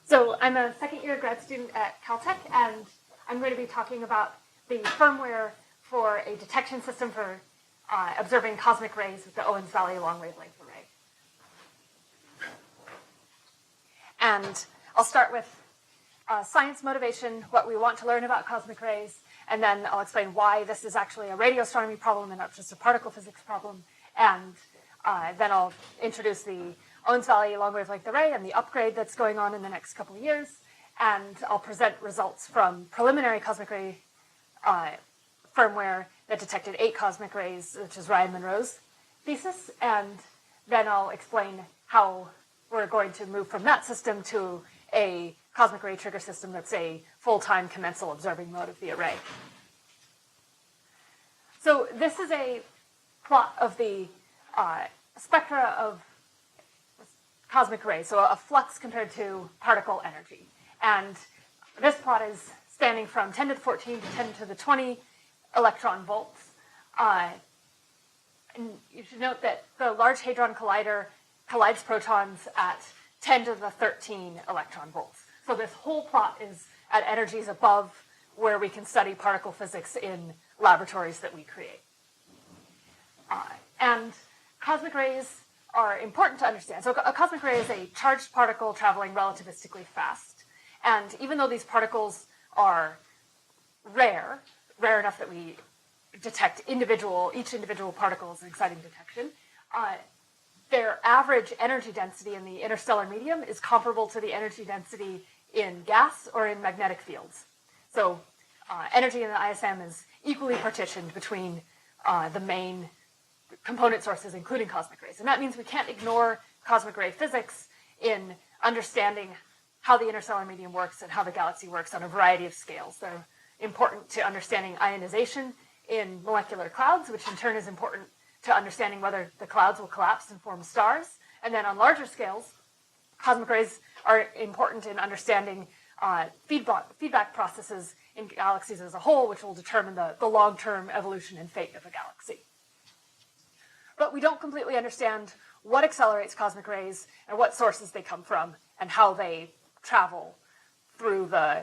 So I'm a second-year grad student at Caltech, and I'm going to be talking about the firmware for a detection system for observing cosmic rays with the Owens Valley long wavelength array. And I'll start with science motivation, what we want to learn about cosmic rays, and then I'll explain why this is actually a radio astronomy problem and not just a particle physics problem, and then I'll introduce the Owens Valley long wavelength array and the upgrade that's going on in the next couple of years, and I'll present results from preliminary cosmic ray firmware that detected 8 cosmic rays, which is Ryan Monroe's thesis, and then I'll explain how we're going to move from that system to a cosmic ray trigger system that's a full-time commensal observing mode of the array. So this is a plot of the spectra of cosmic rays, so a flux compared to particle energy. And this plot is spanning from 10 to the 14 to 10 to the 20 electron volts. And you should note that the Large Hadron Collider collides protons at 10 to the 13 electron volts. So this whole plot is at energies above where we can study particle physics in laboratories that we create. And cosmic rays are important to understand. So a cosmic ray is a charged particle traveling relativistically fast. And even though these particles are rare enough that we detect each individual particle as an exciting detection, their average energy density in the interstellar medium is comparable to the energy density in gas or in magnetic fields. So energy in the ISM is equally partitioned between the main component sources, including cosmic rays. And that means we can't ignore cosmic ray physics in understanding how the interstellar medium works and how the galaxy works on a variety of scales. They're important to understanding ionization in molecular clouds, which in turn is important to understanding whether the clouds will collapse and form stars. And then on larger scales, cosmic rays are important in understanding feedback processes in galaxies as a whole, which will determine the long-term evolution and fate of a galaxy. But we don't completely understand what accelerates cosmic rays and what sources they come from and how they travel through the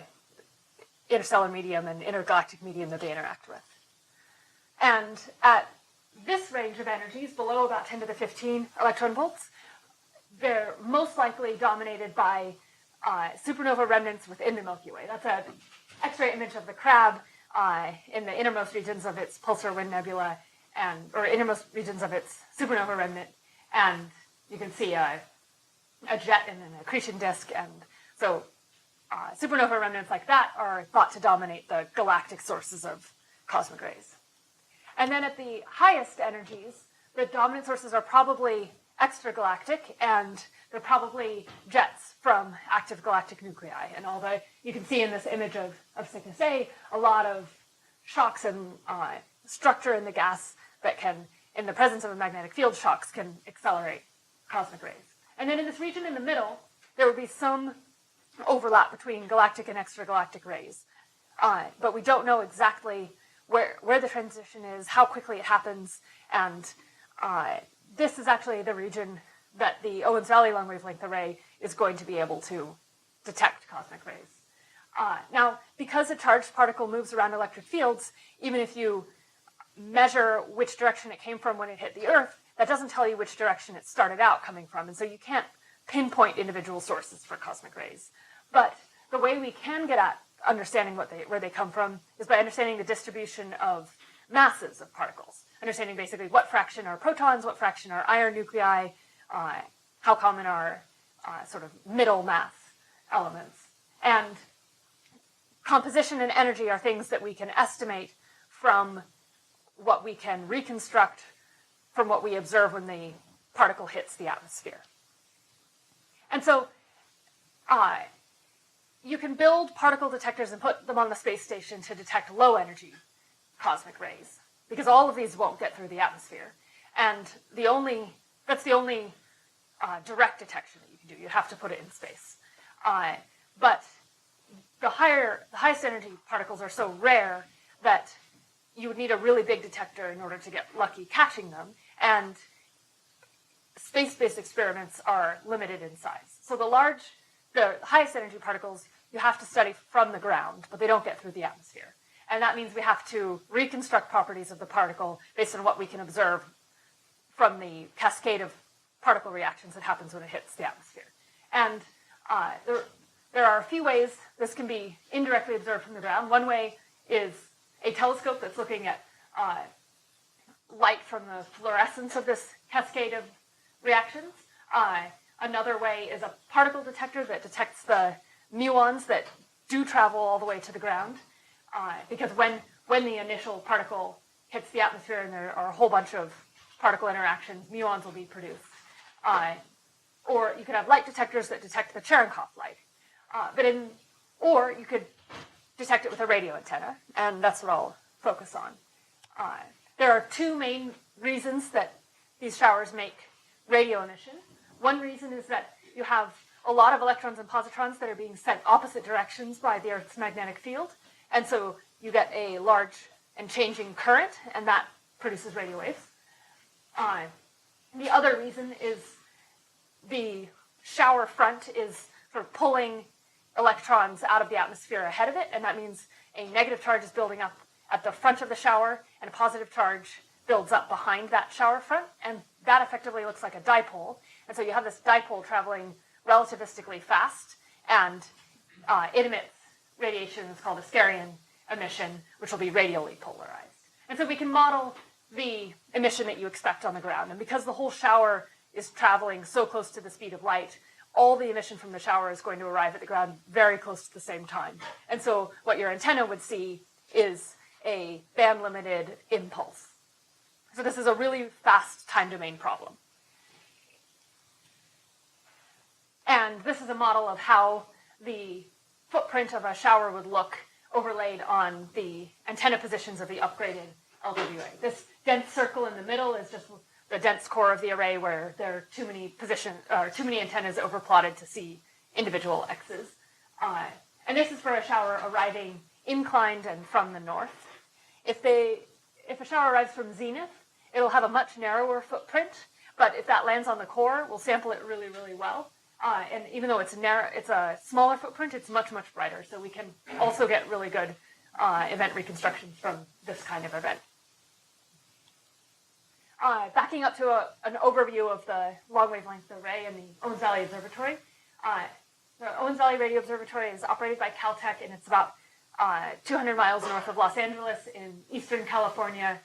interstellar medium and intergalactic medium that they interact with. And at this range of energies, below about 10 to the 15 electron volts, they're most likely dominated by supernova remnants within the Milky Way. That's an X-ray image of the Crab in the innermost regions of its pulsar wind nebula, or innermost regions of its supernova remnant, and you can see a jet and an accretion disk, and so supernova remnants like that are thought to dominate the galactic sources of cosmic rays. And then at the highest energies, the dominant sources are probably extragalactic, and they're probably jets from active galactic nuclei. And although you can see in this image of Cygnus A, a lot of shocks and structure in the gas that can, in the presence of a magnetic field, shocks can accelerate cosmic rays. And then in this region in the middle, there would be some overlap between galactic and extragalactic rays. But we don't know exactly where the transition is, how quickly it happens, and this is actually the region that the Owens Valley long wavelength array is going to be able to detect cosmic rays. Now, because a charged particle moves around electric fields, even if you measure which direction it came from when it hit the Earth, that doesn't tell you which direction it started out coming from, and so you can't pinpoint individual sources for cosmic rays. But the way we can get at understanding where they come from is by understanding the distribution of masses of particles, understanding basically what fraction are protons, what fraction are iron nuclei, how common are sort of middle mass elements. And composition and energy are things that we can estimate from what we can reconstruct from what we observe when the particle hits the atmosphere. And so you can build particle detectors and put them on the space station to detect low energy cosmic rays, because all of these won't get through the atmosphere. And that's the only direct detection that you can do. You have to put it in space. But the highest energy particles are so rare that you would need a really big detector in order to get lucky catching them. And space-based experiments are limited in size. So the large the highest energy particles you have to study from the ground, but they don't get through the atmosphere. And that means we have to reconstruct properties of the particle based on what we can observe from the cascade of particle reactions that happens when it hits the atmosphere. And there are a few ways this can be indirectly observed from the ground. One way is a telescope that's looking at light from the fluorescence of this cascade of reactions. Another way is a particle detector that detects the muons that do travel all the way to the ground. Because when the initial particle hits the atmosphere and there are a whole bunch of particle interactions, muons will be produced. Or you could have light detectors that detect the Cherenkov light. Or you could detect it with a radio antenna, and that's what I'll focus on. There are two main reasons that these showers make radio emission. One reason is that you have a lot of electrons and positrons that are being sent opposite directions by the Earth's magnetic field, and so you get a large and changing current, and that produces radio waves. The other reason is the shower front is sort of pulling electrons out of the atmosphere ahead of it, and that means a negative charge is building up at the front of the shower, and a positive charge builds up behind that shower front, and that effectively looks like a dipole. And so you have this dipole traveling relativistically fast, and it emits radiation that's called Ascarian emission, which will be radially polarized. And so we can model the emission that you expect on the ground. And because the whole shower is traveling so close to the speed of light, all the emission from the shower is going to arrive at the ground very close to the same time. And so what your antenna would see is a band-limited impulse. So this is a really fast time domain problem. And this is a model of how the footprint of a shower would look overlaid on the antenna positions of the upgraded LWA. This dense circle in the middle is just the dense core of the array where there are too many antennas overplotted to see individual X's. And this is for a shower arriving inclined and from the north. If a shower arrives from zenith, it'll have a much narrower footprint, but if that lands on the core, we'll sample it really, really well. And even though it's a smaller footprint, it's much, much brighter. So we can also get really good event reconstructions from this kind of event. Backing up to an overview of the long wavelength array in the Owens Valley Observatory. The Owens Valley Radio Observatory is operated by Caltech, and it's about 200 miles north of Los Angeles in eastern California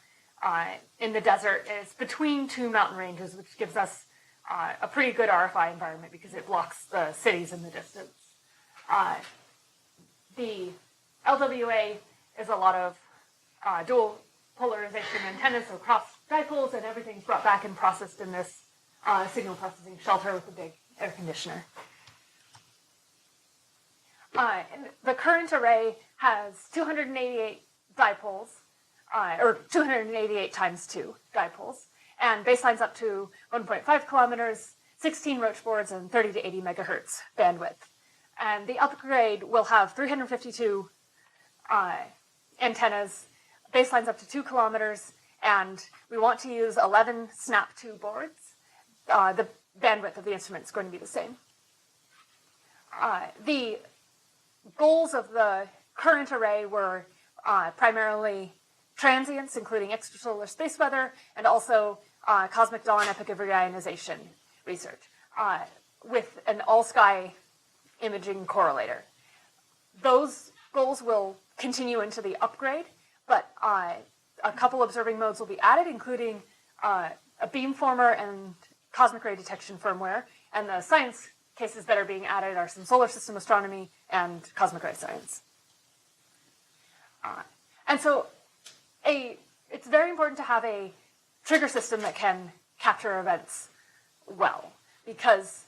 in the desert. It's between two mountain ranges, which gives us a pretty good RFI environment because it blocks the cities in the distance. The LWA is a lot of dual polarization antennas, so cross dipoles, and everything's brought back and processed in this signal processing shelter with a big air conditioner. And the current array has 288 dipoles, or 288 times 2 dipoles, and baselines up to 1.5 kilometers, 16 roach boards, and 30 to 80 megahertz bandwidth. And the upgrade will have 352 antennas, baselines up to 2 kilometers, and we want to use 11 SNAP2 boards. The bandwidth of the instrument is going to be the same. The goals of the current array were primarily transients, including extrasolar space weather, and also cosmic dawn epoch of reionization research, with an all-sky imaging correlator. Those goals will continue into the upgrade, but a couple observing modes will be added, including a beamformer and cosmic ray detection firmware, and the science cases that are being added are some solar system astronomy and cosmic ray science. And so it's very important to have a trigger system that can capture events well, because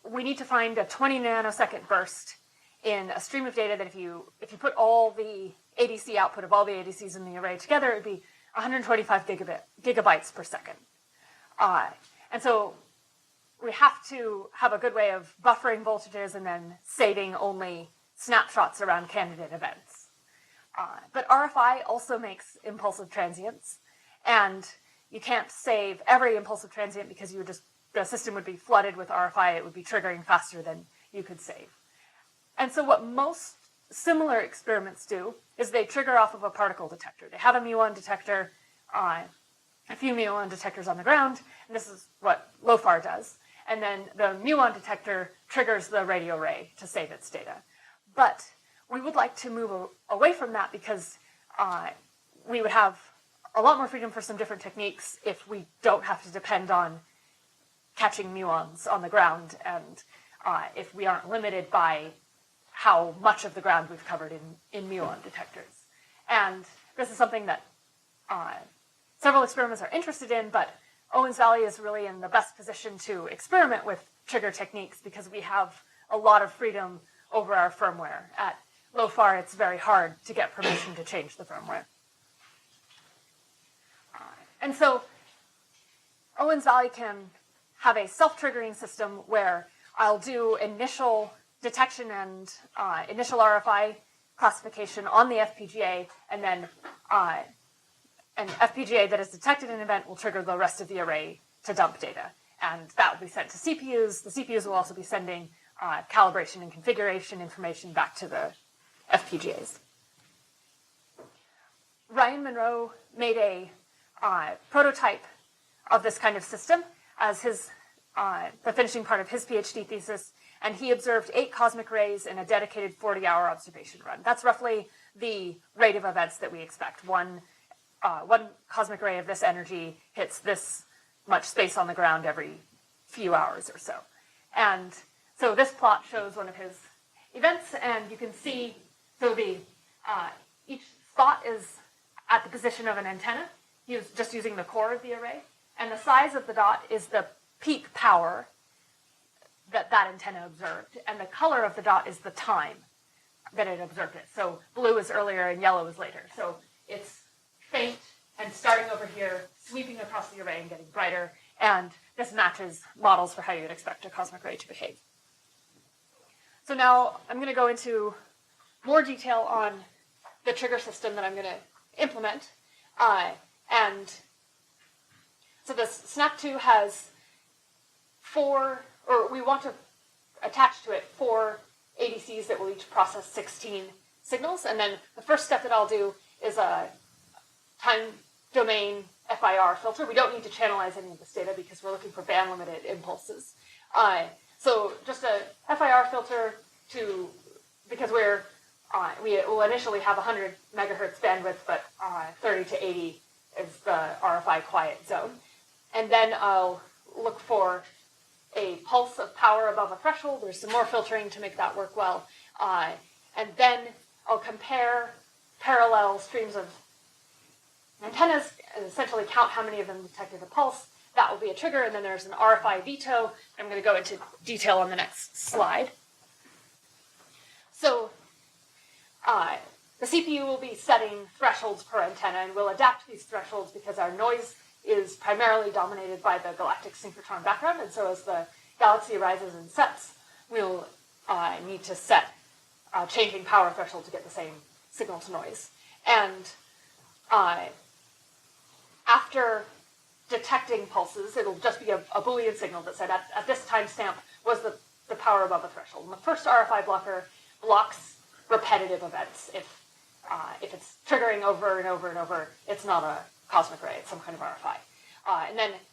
we need to find a 20 nanosecond burst in a stream of data that if you put all the ADC output of all the ADCs in the array together, it would be 125 gigabytes per second. And so we have to have a good way of buffering voltages and then saving only snapshots around candidate events. But RFI also makes impulsive transients, and you can't save every impulsive transient because the system would be flooded with RFI. It would be triggering faster than you could save. And so what most similar experiments do is they trigger off of a particle detector. They have a muon detector, a few muon detectors on the ground, and this is what LOFAR does. And then the muon detector triggers the radio array to save its data. But we would like to move away from that because we would have a lot more freedom for some different techniques if we don't have to depend on catching muons on the ground, and if we aren't limited by how much of the ground we've covered in muon detectors. And this is something that several experiments are interested in, but Owens Valley is really in the best position to experiment with trigger techniques because we have a lot of freedom over our firmware. At LOFAR, it's very hard to get permission to change the firmware. And so Owens Valley can have a self-triggering system where I'll do initial detection and initial RFI classification on the FPGA, and then an FPGA that has detected an event will trigger the rest of the array to dump data. And that will be sent to CPUs. The CPUs will also be sending calibration and configuration information back to the FPGAs. Ryan Monroe made a prototype of this kind of system as the finishing part of his PhD thesis, and he observed 8 cosmic rays in a dedicated 40-hour observation run. That's roughly the rate of events that we expect. One cosmic ray of this energy hits this much space on the ground every few hours or so. And so this plot shows one of his events, and you can see, so each spot is at the position of an antenna. He was just using the core of the array, and the size of the dot is the peak power that antenna observed, and the color of the dot is the time that it observed it. So blue is earlier and yellow is later. So it's faint and starting over here, sweeping across the array and getting brighter, and this matches models for how you'd expect a cosmic ray to behave. So now I'm going to go into more detail on the trigger system that I'm going to implement. And so this SNAP2 has we want to attach to it 4 ADCs that will each process 16 signals. And then the first step that I'll do is a time domain FIR filter. We don't need to channelize any of this data because we're looking for band-limited impulses. So just a FIR filter because we will initially have 100 megahertz bandwidth, but 30 to 80 is the RFI quiet zone. And then I'll look for a pulse of power above a threshold. There's some more filtering to make that work well. And then I'll compare parallel streams of antennas and essentially count how many of them detected a pulse. That will be a trigger, and then there's an RFI veto. I'm going to go into detail on the next slide. So the CPU will be setting thresholds per antenna, and we'll adapt these thresholds because our noise is primarily dominated by the galactic synchrotron background, and so as the galaxy rises and sets, we'll need to set a changing power threshold to get the same signal to noise. And after detecting pulses, it'll just be a Boolean signal that said at this timestamp was the power above the threshold. And the first RFI blocker blocks repetitive events. If it's triggering over and over and over, it's not a cosmic ray, it's some kind of RFI.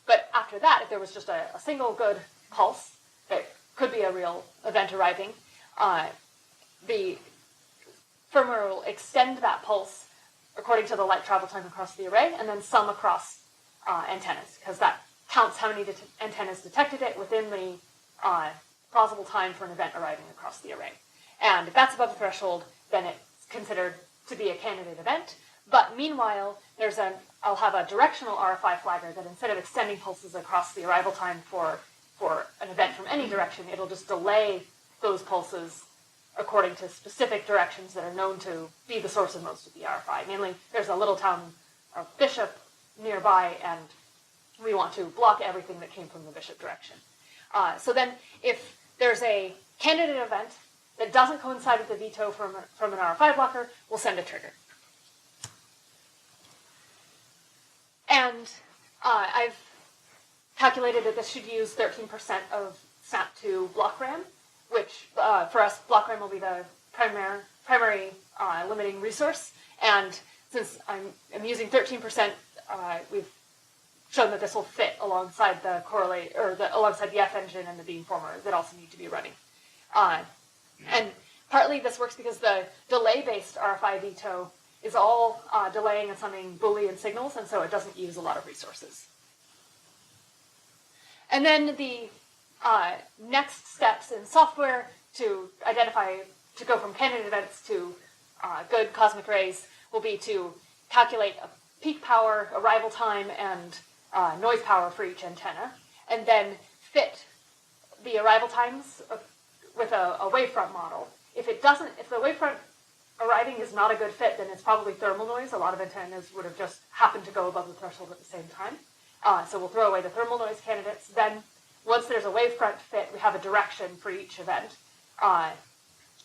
But after that, if there was just a single good pulse that could be a real event arriving, the firmware will extend that pulse according to the light travel time across the array, and then sum across antennas, because that counts how many antennas detected it within the plausible time for an event arriving across the array. And if that's above the threshold, then it's considered to be a candidate event. But meanwhile, I'll have a directional RFI flagger that instead of extending pulses across the arrival time for an event from any direction, it'll just delay those pulses according to specific directions that are known to be the source of most of the RFI. Mainly, there's a little town of Bishop nearby, and we want to block everything that came from the Bishop direction. So then, if there's a candidate event that doesn't coincide with the veto from an RFI blocker, we'll send a trigger. And I've calculated that this should use 13% of SNAP2 block RAM. which for us, block RAM will be the primary limiting resource. And since I'm using 13%, we've shown that this will fit alongside the alongside the F engine and the beamformer that also need to be running. And partly this works because the delay-based RFI veto is all delaying and sending Boolean signals, and so it doesn't use a lot of resources. And then the next steps in software to go from candidate events to good cosmic rays will be to calculate a peak power, arrival time, and noise power for each antenna, and then fit the arrival times with a wavefront model. If the wavefront arriving is not a good fit, then it's probably thermal noise. A lot of antennas would have just happened to go above the threshold at the same time. So we'll throw away the thermal noise candidates. Then, once there's a wavefront fit, we have a direction for each event.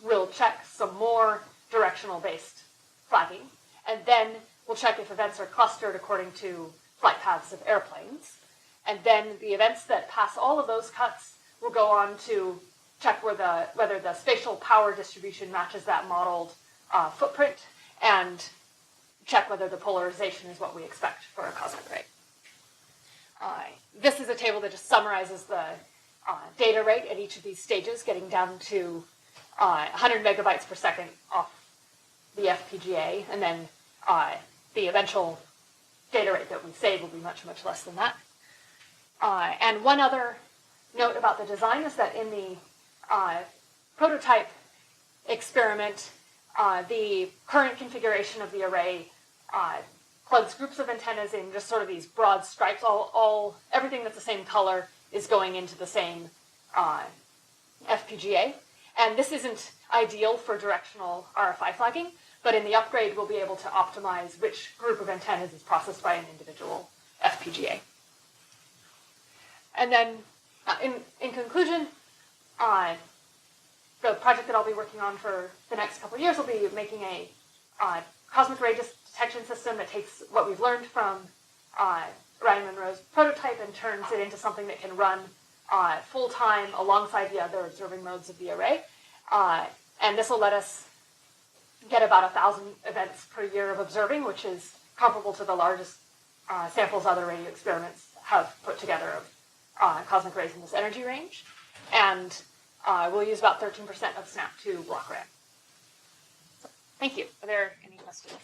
We'll check some more directional-based flagging, and then we'll check if events are clustered according to flight paths of airplanes. And then the events that pass all of those cuts will go on to check whether the spatial power distribution matches that modeled footprint, and check whether the polarization is what we expect for a cosmic ray. This is a table that just summarizes the data rate at each of these stages, getting down to 100 megabytes per second off the FPGA, and then the eventual data rate that we save will be much, much less than that. And one other note about the design is that in the prototype experiment, the current configuration of the array plugs groups of antennas in just sort of these broad stripes. Everything that's the same color is going into the same FPGA. And this isn't ideal for directional RFI flagging, but in the upgrade, we'll be able to optimize which group of antennas is processed by an individual FPGA. And then, in conclusion, the project that I'll be working on for the next couple of years will be making a cosmic ray detection system that takes what we've learned from Ryan Monroe's prototype and turns it into something that can run full-time alongside the other observing modes of the array. And this will let us get about 1,000 events per year of observing, which is comparable to the largest samples other radio experiments have put together of cosmic rays in this energy range. And we'll use about 13% of SNAP to block RAM. So, thank you. Are there any questions?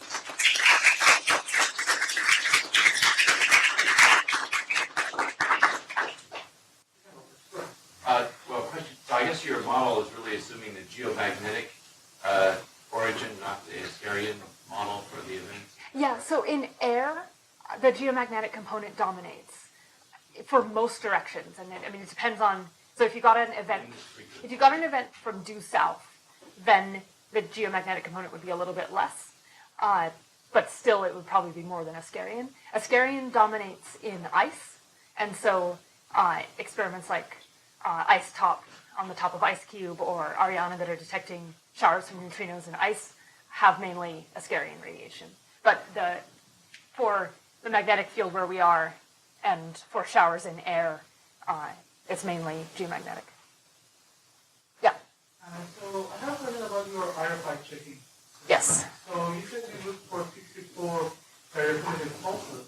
Well, question. So I guess your model is really assuming the geomagnetic origin, not the Ascarian model for the events. Yeah, so in air, the geomagnetic component dominates for most directions. And it depends on, so if you got an event from due south, then the geomagnetic component would be a little bit less. But still, it would probably be more than Ascarian. Ascarian dominates in ice, and so experiments like Ice Top on the top of Ice Cube or Ariana that are detecting showers from neutrinos in ice have mainly Ascarian radiation. But for the magnetic field where we are and for showers in air, it's mainly geomagnetic. Yeah? So I have a question about your RFI checking. Yes. So you said you look for 64 repetitive pulses,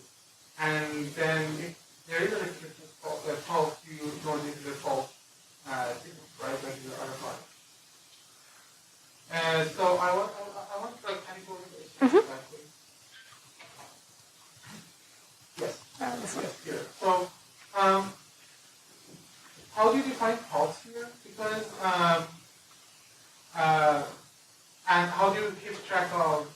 and then if there is a repetitive pulse, you don't need the pulse signal, right? Like your RFI. So I want to categorize it. Yes. This one. Yes, here. So how do you define pulse here? Because and how do you keep track of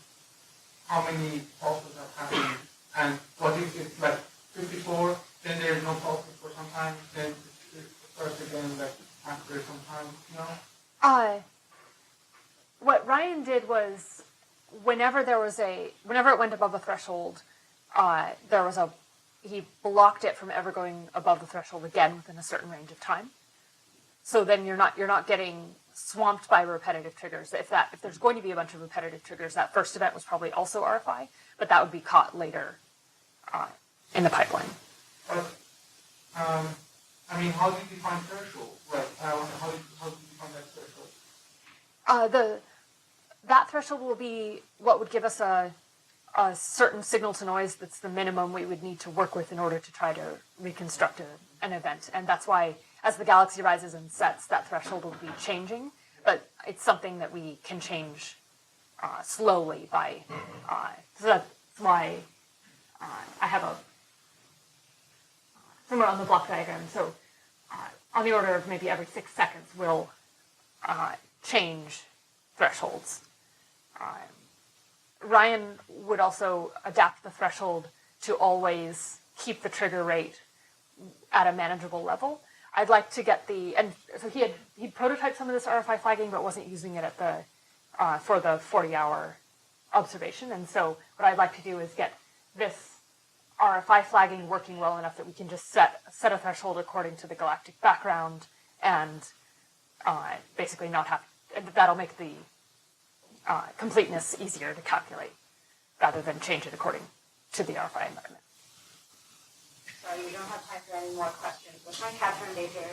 how many pulses are happening? And what if it's like 54, then there's no pulses for some time, then it starts again like after some time, you know? What Ryan did was whenever it went above a threshold, he blocked it from ever going above the threshold again within a certain range of time. So then you're not getting swamped by repetitive triggers. If there's going to be a bunch of repetitive triggers, that first event was probably also RFI, but that would be caught later in the pipeline. But I mean, how do you define threshold? Like how do you on that threshold? That threshold will be what would give us a certain signal to noise that's the minimum we would need to work with in order to try to reconstruct an event. And that's why, as the galaxy rises and sets, that threshold will be changing. But it's something that we can change slowly by. So that's why I have a somewhere on the block diagram. So on the order of maybe every 6 seconds, we'll change thresholds. Ryan would also adapt the threshold to always keep the trigger rate at a manageable level. I'd like to get and so he prototyped some of this RFI flagging, but wasn't using it at the for the 40-hour observation. And so what I'd like to do is get this RFI flagging working well enough that we can just set a threshold according to the galactic background, and basically not have. That'll make the completeness easier to calculate, rather than change it according to the RFI environment. Sorry, we don't have time for any more questions. We'll try Kathryn later.